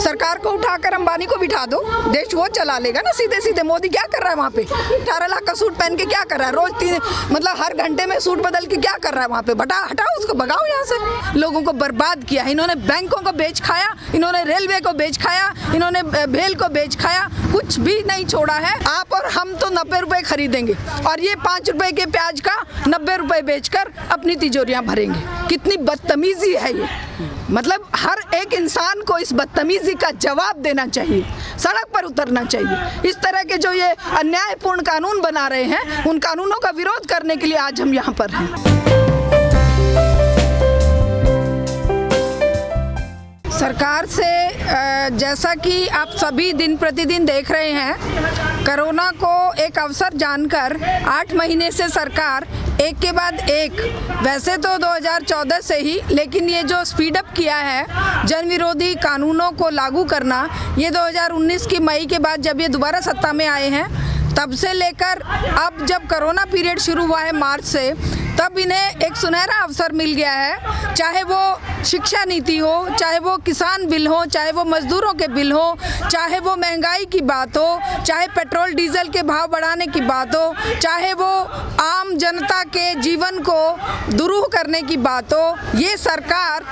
सरकार को उठाकर अंबानी को बिठा दो, देश वो चला लेगा ना सीधे सीधे। मोदी क्या कर रहा है वहाँ पे? 18 लाख का सूट पहन के क्या कर रहा है? रोज मतलब हर घंटे में सूट बदल के क्या कर रहा है वहाँ पे? हटाओ उसको, भगाओ यहाँ से। लोगों को बर्बाद किया, इन्होंने बैंकों को बेच खाया, इन्होंने रेलवे को बेच खाया, इन्होंने भेल को बेच खाया, कुछ भी नहीं छोड़ा है। आप और हम तो 90 रुपए खरीदेंगे और ये 5 रुपए के प्याज का 90 रुपए बेचकर अपनी तिजोरियां भरेंगे। कितनी बदतमीजी है ये। मतलब हर एक इंसान को इस बदतमीजी का जवाब देना चाहिए, सड़क पर उतरना चाहिए। इस तरह के जो ये अन्यायपूर्ण कानून बना रहे हैं, उन कानूनों का विरोध करने के लिए आज हम यहाँ पर हैं। सरकार से जैसा कि आप सभी दिन प्रतिदिन देख रहे हैं, कोरोना को एक अवसर जानकर 8 महीने से सरकार एक के बाद एक, वैसे तो 2014 से ही, लेकिन ये जो स्पीड अप किया है जन विरोधी कानूनों को लागू करना, ये 2019 की मई के बाद जब ये दोबारा सत्ता में आए हैं तब से लेकर अब जब कोरोना पीरियड शुरू हुआ है मार्च से, तब इन्हें एक सुनहरा अवसर मिल गया है। चाहे वो शिक्षा नीति हो, चाहे वो किसान बिल हो, चाहे वो मजदूरों के बिल हो, चाहे वो महंगाई की बात हो, चाहे पेट्रोल डीजल के भाव बढ़ाने की बात हो, चाहे वो आम जनता के जीवन को दुरूह करने की बात हो, ये सरकार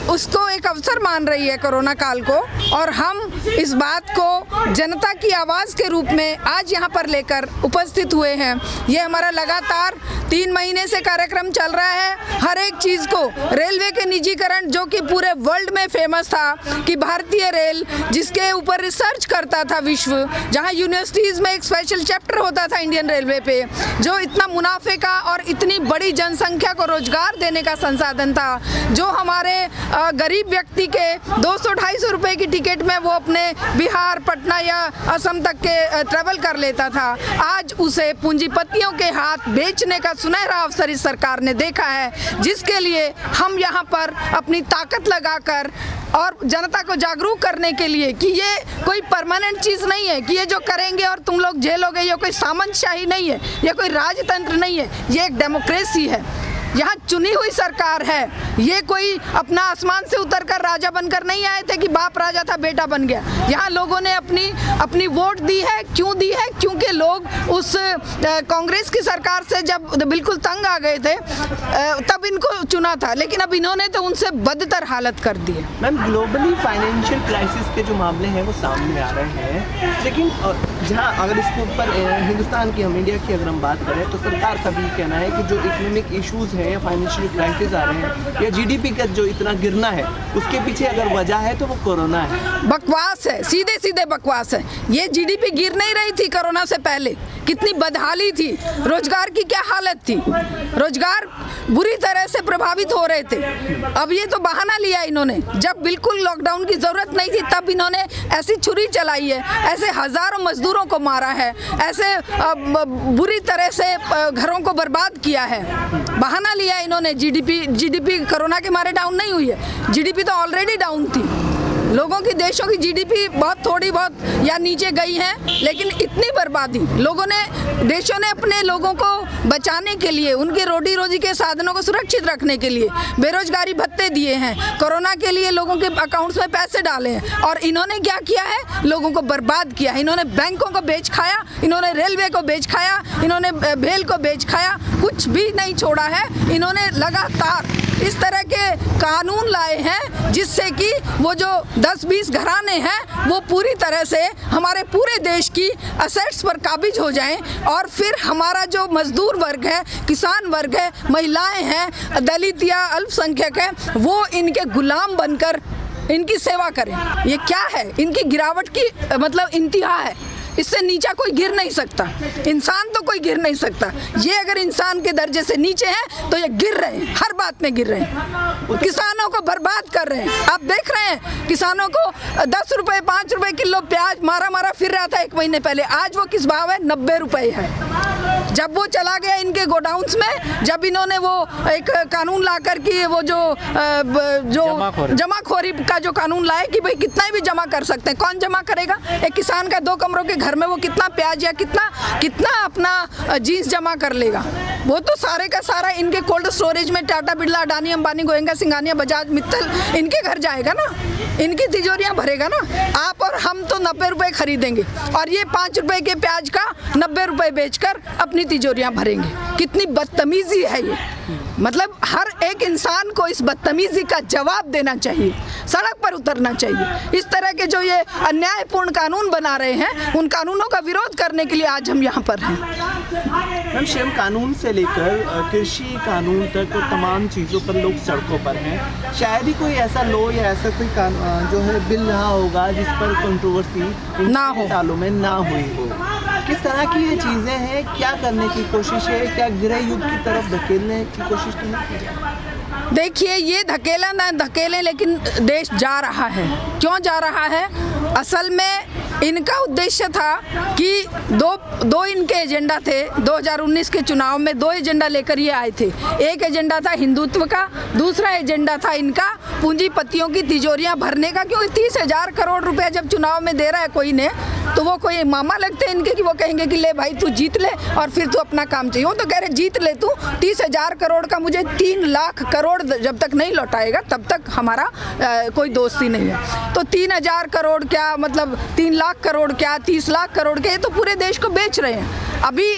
उसको एक अवसर मान रही है कोरोना काल को। और हम इस बात को जनता की आवाज़ के रूप में आज यहाँ पर लेकर उपस्थित हुए हैं। ये हमारा लगातार 3 महीने से कार्यक्रम चल रहा है। हर एक चीज़ को, रेलवे के निजीकरण जो कि पूरे वर्ल्ड में फेमस था कि भारतीय रेल जिसके ऊपर रिसर्च करता था विश्व, जहाँ यूनिवर्सिटीज़ में एक स्पेशल चैप्टर होता था इंडियन रेलवे पे, जो इतना मुनाफे का और इतनी बड़ी जनसंख्या को रोजगार देने का संसाधन था, जो हमारे गरीब व्यक्ति के 200-250 रुपए की टिकट में वो अपने बिहार, पटना या असम तक के ट्रेवल कर लेता था, आज उसे पूंजीपतियों के हाथ बेचने का सुनहरा अवसर इस सरकार ने देखा है, जिसके लिए हम यहाँ पर अपनी ताकत लगाकर और जनता को जागरूक करने के लिए कि ये कोई परमानेंट चीज़ नहीं है कि ये जो करेंगे और तुम लोग झेलोगे, ये कोई सामंतशाही नहीं है, ये कोई राजतंत्र नहीं है, ये एक डेमोक्रेसी है। यहाँ चुनी हुई सरकार है। ये कोई अपना आसमान से उतरकर राजा बनकर नहीं आए थे कि बाप राजा था बेटा बन गया। यहाँ लोगों ने अपनी वोट दी है। क्यों दी है? क्योंकि लोग उस कांग्रेस की सरकार से जब बिल्कुल तंग आ गए थे तब इनको चुना था, लेकिन अब इन्होंने तो उनसे बदतर हालत कर दी है। मैम, ग्लोबली फाइनेंशियल क्राइसिस के जो मामले हैं वो सामने आ रहे हैं, लेकिन जहाँ अगर इसके ऊपर हिंदुस्तान की, हम इंडिया की अगर हम बात करें तो सरकार का भी कहना है कि जो इकोनॉमिक इश्यूज़ या फाइनेंशियल क्राइसिस आ रहे हैं या जीडीपी का जो इतना गिरना है, उसके पीछे अगर वजह है तो वो कोरोना है। बकवास है, सीधे सीधे बकवास है। ये जीडीपी गिर नहीं रही थी कोरोना से पहले, कितनी बदहाली थी, रोजगार की क्या हालत थी, रोजगार बुरी तरह से प्रभावित हो रहे थे। अब ये तो बहाना लिया इन्होंने, जब बिल्कुल लॉकडाउन की जरूरत नहीं थी तब इन्होंने ऐसी छुरी चलाई है, ऐसे हजारों मजदूरों को मारा है, ऐसे बुरी तरह से घरों को बर्बाद किया है। बहाना लिया इन्होंने। जीडीपी कोरोना के मारे डाउन नहीं हुई है, जीडीपी तो ऑलरेडी डाउन थी। लोगों की, देशों की जीडीपी थोड़ी बहुत या नीचे गई है, लेकिन इतनी बर्बादी देशों ने अपने लोगों को बचाने के लिए, उनके रोटी रोजी के साधनों को सुरक्षित रखने के लिए बेरोजगारी भत्ते दिए हैं, कोरोना के लिए लोगों के अकाउंट्स में पैसे डाले हैं। और इन्होंने क्या किया है? लोगों को बर्बाद किया है। इन्होंने बैंकों को बेच खाया, इन्होंने रेलवे को बेच खाया, इन्होंने भेल को बेच खाया, कुछ भी नहीं छोड़ा है। इन्होंने लगातार इस तरह के कानून लाए हैं जिससे कि वो जो 10-20 घराने हैं वो पूरी तरह से हमारे पूरे देश की असेट्स पर काबिज हो जाएं, और फिर हमारा जो मजदूर वर्ग है, किसान वर्ग है, महिलाएं हैं, दलित या अल्पसंख्यक हैं, वो इनके गुलाम बनकर इनकी सेवा करें। ये क्या है? इनकी गिरावट की मतलब इंतहा है। इससे नीचा कोई गिर नहीं सकता, इंसान तो कोई गिर नहीं सकता। ये अगर इंसान के दर्जे से नीचे हैं तो ये गिर रहे हैं, हर बात में गिर रहे हैं, किसानों को बर्बाद कर रहे हैं। आप देख रहे हैं किसानों को 10 रुपए 5 रुपए किलो प्याज मारा फिर रहा था 1 महीने पहले, आज वो किस भाव है? 90 रुपए है। जब वो चला गया इनके गोडाउन्स में, जब इन्होंने वो एक कानून ला कर कि वो जो जमाखोरी का जो कानून लाए कि भाई कितना भी जमा कर सकते हैं, कौन जमा करेगा? एक किसान का 2 कमरों के घर में वो कितना प्याज या कितना अपना जीन्स जमा कर लेगा? वो तो सारे का सारा इनके कोल्ड स्टोरेज में टाटा, बिरला, अडानी, अंबानी, गोयंका, सिंघानिया, बजाज, मित्तल इनके घर जाएगा ना, इनकी तिजोरियां भरेगा ना। आप और हम तो 90 रुपए खरीदेंगे और ये 5 रुपए के प्याज का 90 रुपए बेचकर अपनी तिजोरियां भरेंगे। कितनी बदतमीजी है ये! मतलब हर एक इंसान को इस बदतमीजी का जवाब देना चाहिए, सड़क पर उतरना चाहिए। इस तरह के जो ये अन्यायपूर्ण कानून बना रहे हैं, उन कानूनों का विरोध करने के लिए आज हम यहाँ पर हैं। मैम, श्रम कानून से लेकर कृषि कानून तक तमाम चीज़ों पर लोग सड़कों पर हैं। शायद ही कोई ऐसा लो या ऐसा कोई जो है बिल रहा होगा जिस पर कंट्रोवर्सी ना हो, सालों में ना हुई हो। किस तरह की ये चीज़ें हैं, क्या करने की कोशिश है, क्या गृह युद्ध की तरफ धकेलने की कोशिश तो नहीं की जाए? देखिए, ये धकेला ना धकेले लेकिन देश जा रहा है। क्यों जा रहा है? असल में इनका उद्देश्य था कि दो इनके एजेंडा थे। 2019 के चुनाव में 2 एजेंडा लेकर ये आए थे। एक एजेंडा था हिंदुत्व का, दूसरा एजेंडा था इनका पूंजीपतियों की तिजोरियां भरने का। क्योंकि 30,000 करोड़ रुपए जब चुनाव में दे रहा है कोई ने, तो वो कोई मामा लगते हैं इनके कि वो कहेंगे कि ले भाई तू जीत ले और फिर तू अपना काम चाहिए। वो तो कह रहे जीत ले तू, 30,000 करोड़ का मुझे 3 लाख करोड़ जब तक नहीं लौटाएगा तब तक हमारा कोई दोस्ती नहीं है। तो 3,000 करोड़ क्या, मतलब 3 लाख करोड़ क्या, 30 लाख करोड़ क्या, ये तो पूरे देश को बेच रहे हैं। अभी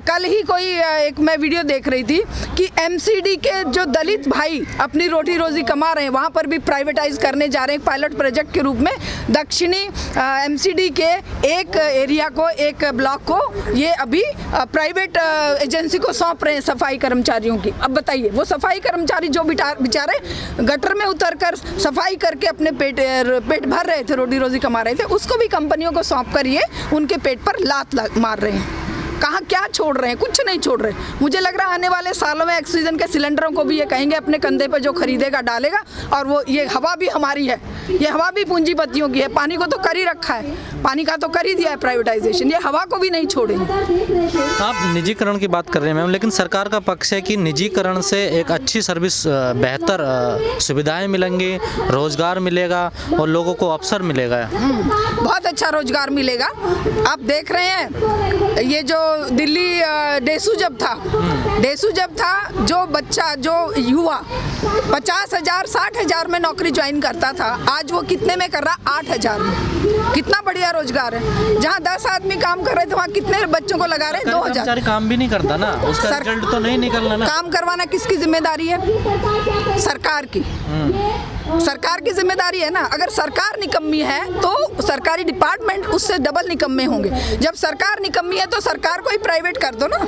कल ही कोई एक मैं वीडियो देख रही थी कि एमसीडी के जो दलित भाई अपनी रोटी रोजी कमा रहे हैं, वहाँ पर भी प्राइवेटाइज करने जा रहे हैं पायलट प्रोजेक्ट के रूप में। दक्षिणी एमसीडी के एक एरिया को, एक ब्लॉक को ये अभी प्राइवेट एजेंसी को सौंप रहे हैं सफाई कर्मचारियों की। अब बताइए, वो सफाई कर्मचारी जो बेचारे गटर में उतरकर सफाई करके अपने पेट भर रहे थे, रोटी रोजी कमा रहे थे, उसको भी कंपनियों को सौंप कर ये उनके पेट पर लात मार रहे हैं। कहाँ क्या छोड़ रहे हैं? कुछ नहीं छोड़ रहे। मुझे लग रहा है आने वाले सालों में ऑक्सीजन के सिलेंडरों को भी ये कहेंगे अपने कंधे पे जो खरीदेगा डालेगा, और वो ये हवा भी हमारी है, ये हवा भी पूंजीपतियों की है। पानी को तो कर ही रखा है, पानी का तो कर ही दिया है प्राइवेटाइजेशन, ये हवा को भी नहीं छोड़ेंगे। आप निजीकरण की बात कर रहे हैं मैम, लेकिन सरकार का पक्ष है कि निजीकरण से एक अच्छी सर्विस, बेहतर सुविधाएं मिलेंगी, रोजगार मिलेगा और लोगों को अवसर मिलेगा। बहुत अच्छा रोजगार मिलेगा। आप देख रहे हैं ये जो दिल्ली डेसू जब था, जो बच्चा, जो युवा 50,000 60,000 में नौकरी ज्वाइन करता था, आज वो कितने में कर रहा? 8,000 में। कितना बढ़िया रोजगार है। जहाँ 10 आदमी काम कर रहे थे वहाँ कितने बच्चों को लगा रहे हैं? 2,000। काम भी नहीं करता ना, उसका रिजल्ट तो नहीं निकलना ना। काम करवाना किसकी जिम्मेदारी है? सरकार की। सरकार की जिम्मेदारी है ना। अगर सरकार निकम्मी है तो सरकारी डिपार्टमेंट उससे डबल निकम्मे होंगे। जब सरकार निकम्मी है तो सरकार को ही प्राइवेट कर दो ना,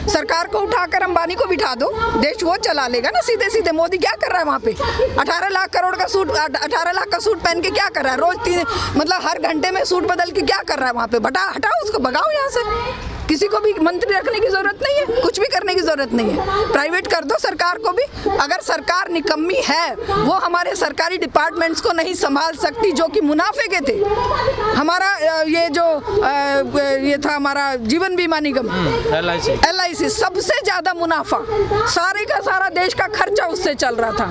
सरकार को उठाकर अंबानी को बिठा दो, देश वो चला लेगा ना सीधे सीधे। मोदी क्या कर रहा है वहाँ पे? 18 लाख करोड़ का सूट, 18 लाख का सूट पहन के क्या कर रहा है? रोज मतलब हर घंटे में सूट बदल के क्या कर रहा है वहाँ पे? हटाओ उसको, भगाओ यहाँ से। किसी को भी मंत्री रखने की जरूरत नहीं है, कुछ भी करने की जरूरत नहीं है, प्राइवेट कर दो सरकार को भी। अगर सरकार निकम्मी है, वो हमारे सरकारी डिपार्टमेंट्स को नहीं संभाल सकती जो कि मुनाफे के थे। हमारा ये था हमारा जीवन बीमा निगम, LIC, सबसे ज्यादा मुनाफा, सारे का सारा देश का खर्चा उससे चल रहा था,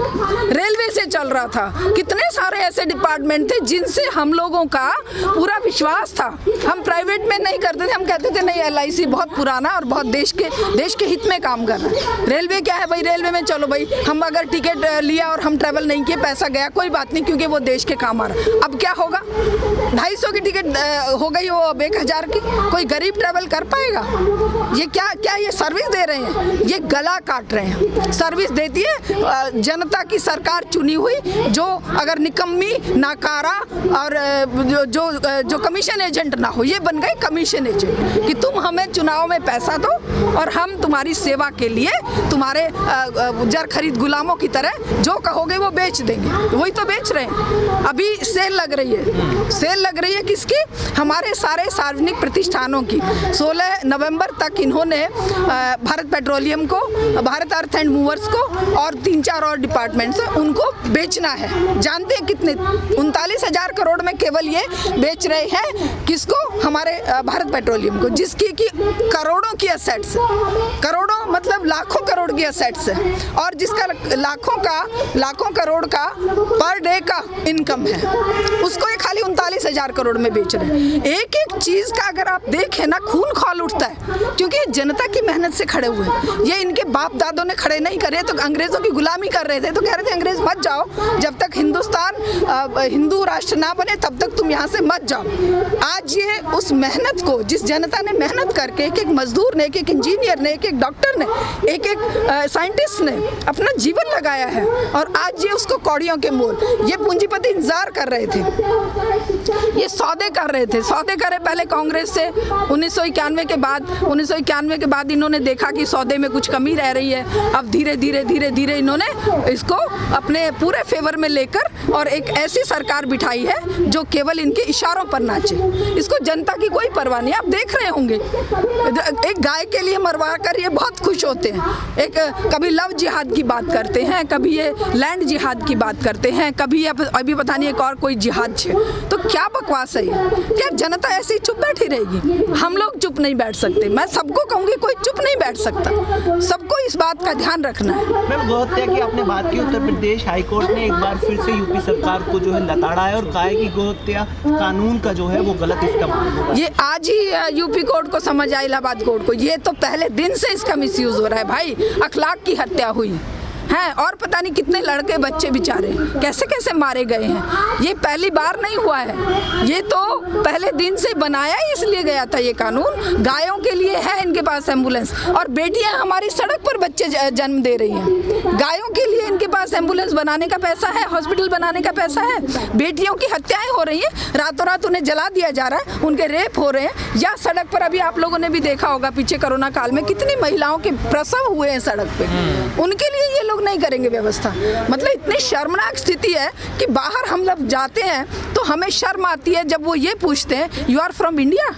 रेलवे से चल रहा था। कितने सारे ऐसे डिपार्टमेंट थे जिनसे हम लोगों का पूरा विश्वास था। हम प्राइवेट में नहीं करते थे, हम कहते थे नहीं LIC बहुत पुराना और बहुत देश के हित में काम कर रहा है। रेलवे क्या है भाई? रेलवे में चलो भाई, हम अगर टिकट लिया और हम ट्रैवल नहीं किए, पैसा गया, कोई बात नहीं, क्योंकि वो देश के काम आ रहा है। अब क्या होगा? 250 की टिकट हो गई वो, अब 1,000 की। कोई गरीब ट्रैवल कर पाएगा? ये क्या ये सर्विस दे रहे हैं? ये गला काट रहे हैं। सर्विस देती है जनता की सरकार चुनी हुई, जो अगर निकम्मी, नाकारा और जो कमीशन एजेंट ना हो, ये बन गए कमीशन एजेंट कि तुम हमें चुनाव में पैसा दो और हम तुम्हारी सेवा के लिए तुम्हारे जर खरीद गुलामों की तरह जो कहोगे वो बेच देंगे। वही तो बेच रहे हैं। अभी सेल लग रही है, सेल लग रही है किसकी? हमारे सारे सार्वजनिक प्रतिष्ठानों की। 16 नवंबर तक इन्होंने भारत पेट्रोलियम को, भारत अर्थ एंड मूवर्स को और 3-4 और डिपार्टमेंट्स उनको बेचना है। जानते हैं कितने? 39,000 करोड़ में केवल ये बेच रहे हैं। किसको? हमारे भारत पेट्रोलियम को, जिसकी कि करोड़ों की असेट्स, करोड़ों मतलब लाखों करोड़ की असेट्स है, और जिसका लाखों करोड़ का पर डे का इनकम है, उसको ये खाली 39,000 करोड़ में बेच रहे हैं। एक एक चीज का अगर आप देखें ना, खून खौल उठता है, क्योंकि ये जनता की मेहनत से खड़े हुए हैं। ये इनके बाप दादों ने खड़े नहीं करे, तो अंग्रेजों की गुलामी कर रहे थे, तो कह रहे थे अंग्रेज मत जाओ, जब तक हिंदुस्तान हिंदू राष्ट्र ना बने तब तक तुम यहाँ से मत जाओ। आज ये उस मेहनत को, जिस जनता ने मेहनत करके, एक एक मजदूर ने, एक एक इंजीनियर ने, एक एक डॉक्टर ने, एक एक साइंटिस्ट ने अपना जीवन लगाया है, और आज ये उसको कौड़ियों के मोल, ये पूंजीपति इंतजार कर रहे थे, ये सौदे कर रहे थे। सौदे करे पहले कांग्रेस से 1991 के बाद इन्होंने देखा कि सौदे में कुछ कमी रह रही है। अब धीरे धीरे इन्होंने इसको अपने पूरे फेवर में लेकर और एक ऐसी सरकार बिठाई है जो केवल इनके इशारों पर नाचे। इसको जनता की कोई परवाह नहीं। आप देख रहे होंगे, एक गाय के लिए मरवा कर ये बहुत खुश होते हैं। एक कभी लव जिहाद की बात करते हैं, कभी ये लैंड जिहाद की बात करते हैं, कभी अभी पता नहीं एक और कोई जिहाद है। तो क्या बकवास है ये? क्या जनता ऐसी चुप बैठी रहेगी? हम लोग चुप नहीं बैठ सकते। मैं सबको कहूँगी कोई चुप नहीं बैठ सकता, सबको इस बात का ध्यान रखना है। मैम, गोहत्या की आपने बात की, उत्तर प्रदेश हाईकोर्ट ने एक बार फिर से यूपी सरकार को जो है लताड़ा है और कहा है कि गोहत्या कानून का जो है वो गलत इस्तेमाल होगा। ये आज ही यूपी कोर्ट को समझ आया, इलाहाबाद कोर्ट को। ये तो पहले दिन से इसका मिसयूज हो रहा है भाई। अखलाक की हत्या हुई है, और पता नहीं कितने लड़के बच्चे बेचारे कैसे कैसे मारे गए हैं। ये पहली बार नहीं हुआ है, ये तो पहले दिन से बनाया ही इसलिए गया था ये कानून। गायों के लिए है इनके पास एम्बुलेंस, और बेटियां हमारी सड़क पर बच्चे जन्म दे रही हैं। गायों के लिए इनके पास एम्बुलेंस बनाने का पैसा है, हॉस्पिटल बनाने का पैसा है। बेटियों की हत्याएं हो रही हैं, रातों रात उन्हें जला दिया जा रहा है, उनके रेप हो रहे हैं, या सड़क पर अभी आप लोगों ने भी देखा होगा पीछे कोरोना काल में कितनी महिलाओं के प्रसव हुए हैं सड़क पे। उनके लिए ये लोग नहीं करेंगे व्यवस्था। मतलब इतनी शर्मनाक स्थिति है कि बाहर हम लोग जाते हैं तो हमें शर्म आती है जब वो ये पूछते हैं, you are from India?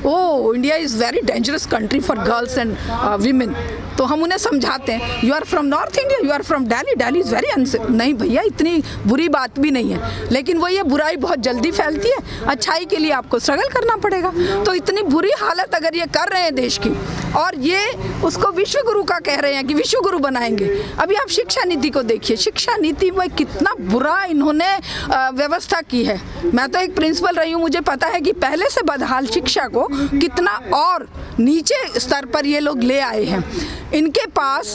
Oh, India is very dangerous country for girls and women. तो हम उन्हें समझाते हैं, you are from north India, you are from Delhi, Delhi is very unsafe. नहीं भैया, इतनी बुरी बात भी नहीं है, लेकिन वो ये बुराई बहुत जल्दी फैलती है, अच्छाई के लिए आपको स्ट्रगल करना पड़ेगा। तो इतनी बुरी हालत अगर ये कर रहे हैं देश की, और ये उसको विश्व गुरु का कह रहे हैं कि विश्व गुरु बनाएंगे। अभी आप शिक्षा नीति को देखिए, शिक्षा नीति में कितना बुरा इन्होंने व्यवस्था की है। मैं तो एक प्रिंसिपल रही हूँ, मुझे पता है कि पहले से बदहाल शिक्षा को कितना और नीचे स्तर पर ये लोग ले आए हैं। इनके पास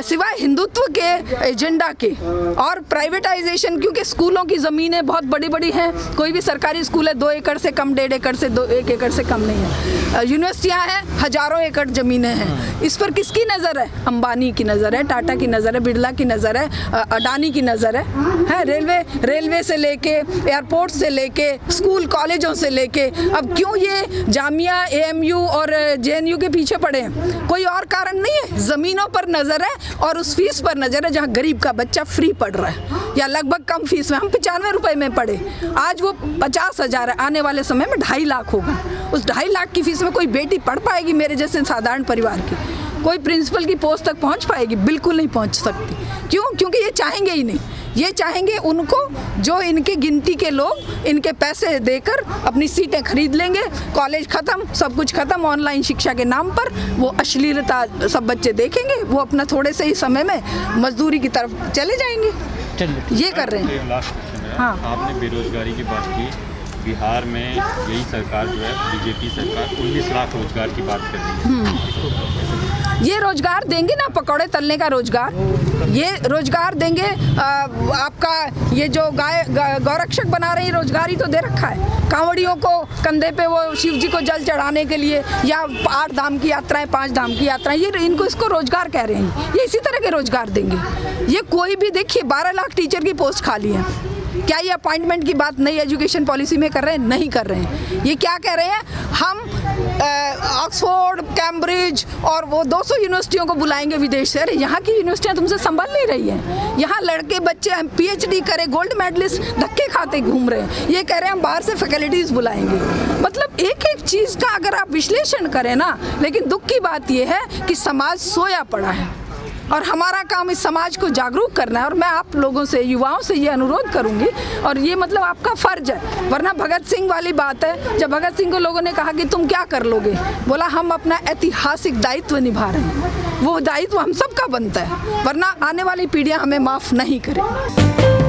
सिवाय हिंदुत्व के एजेंडा के और प्राइवेटाइजेशन, क्योंकि स्कूलों की ज़मीनें बहुत बड़ी बड़ी हैं, कोई भी सरकारी स्कूल है 2 एकड़ से कम, 1.5 एकड़ से 1 एकड़ से कम नहीं है। यूनिवर्सिटियाँ हैं, हजारों एकड़ ज़मीनें हैं। इस पर किसकी नज़र है? अंबानी की नज़र है, टाटा की नज़र है, बिरला की नज़र है, अडानी की नज़र है। रेलवे से लेके, एयरपोर्ट से लेके, स्कूल कॉलेजों से लेके, अब क्यों ये जामिया, AMU और JNU के पीछे पड़े हैं? कोई और कारण नहीं है, ज़मीनों पर नज़र है और उस फीस पर नज़र है जहाँ गरीब का बच्चा फ्री पढ़ रहा है या लगभग कम फीस में। हम 95 रुपए में पढ़े, आज वो 50,000 है, आने वाले समय में 2.5 लाख होगा। उस 2.5 लाख की फीस में कोई बेटी पढ़ पाएगी मेरे जैसे साधारण परिवार की? कोई प्रिंसिपल की पोस्ट तक पहुंच पाएगी? बिल्कुल नहीं पहुंच सकती। क्यों? क्योंकि ये चाहेंगे ही नहीं। ये चाहेंगे उनको जो इनकी गिनती के लोग इनके पैसे देकर अपनी सीटें खरीद लेंगे, कॉलेज ख़त्म, सब कुछ ख़त्म, ऑनलाइन शिक्षा के नाम पर वो अश्लीलता सब बच्चे देखेंगे, वो अपना थोड़े से ही समय में मजदूरी की तरफ चले जाएंगे। ये कर रहे हैं। हाँ, आपने बेरोजगारी की बात की। बिहार में यही सरकार जो है, बीजेपी सरकार 19 लाख रोजगार की बात कर रही है। ये रोजगार देंगे ना, पकौड़े तलने का रोजगार, ये रोजगार देंगे। आपका ये जो गौरक्षक बना रही रोजगार ही तो दे रखा है। कांवड़ियों को कंधे पे वो शिव जी को जल चढ़ाने के लिए, या 8 धाम की यात्राएं, 5 धाम की यात्राएं, ये इसको रोजगार कह रहे हैं। ये इसी तरह के रोजगार देंगे। ये कोई भी देखिए 12 लाख टीचर की पोस्ट खाली है। क्या ये अपॉइंटमेंट की बात नई एजुकेशन पॉलिसी में कर रहे हैं? नहीं कर रहे हैं। ये क्या कह रहे हैं, हम ऑक्सफोर्ड, कैम्ब्रिज और वो 200 यूनिवर्सिटियों को बुलाएंगे विदेश से। अरे यहाँ की यूनिवर्सिटियाँ तुमसे संभल नहीं रही हैं। यहाँ लड़के बच्चे PhD करे, गोल्ड मेडलिस्ट धक्के खाते घूम रहे हैं। ये कह रहे हैं हम बाहर से फैकल्टीज़ बुलाएंगे। मतलब एक एक चीज़ का अगर आप विश्लेषण करें ना, लेकिन दुख की बात यह है कि समाज सोया पड़ा है और हमारा काम इस समाज को जागरूक करना है। और मैं आप लोगों से, युवाओं से ये अनुरोध करूंगी, और ये मतलब आपका फर्ज है, वरना भगत सिंह वाली बात है। जब भगत सिंह को लोगों ने कहा कि तुम क्या कर लोगे, बोला हम अपना ऐतिहासिक दायित्व निभा रहे हैं। वो दायित्व हम सबका बनता है, वरना आने वाली पीढ़ियां हमें माफ़ नहीं करें।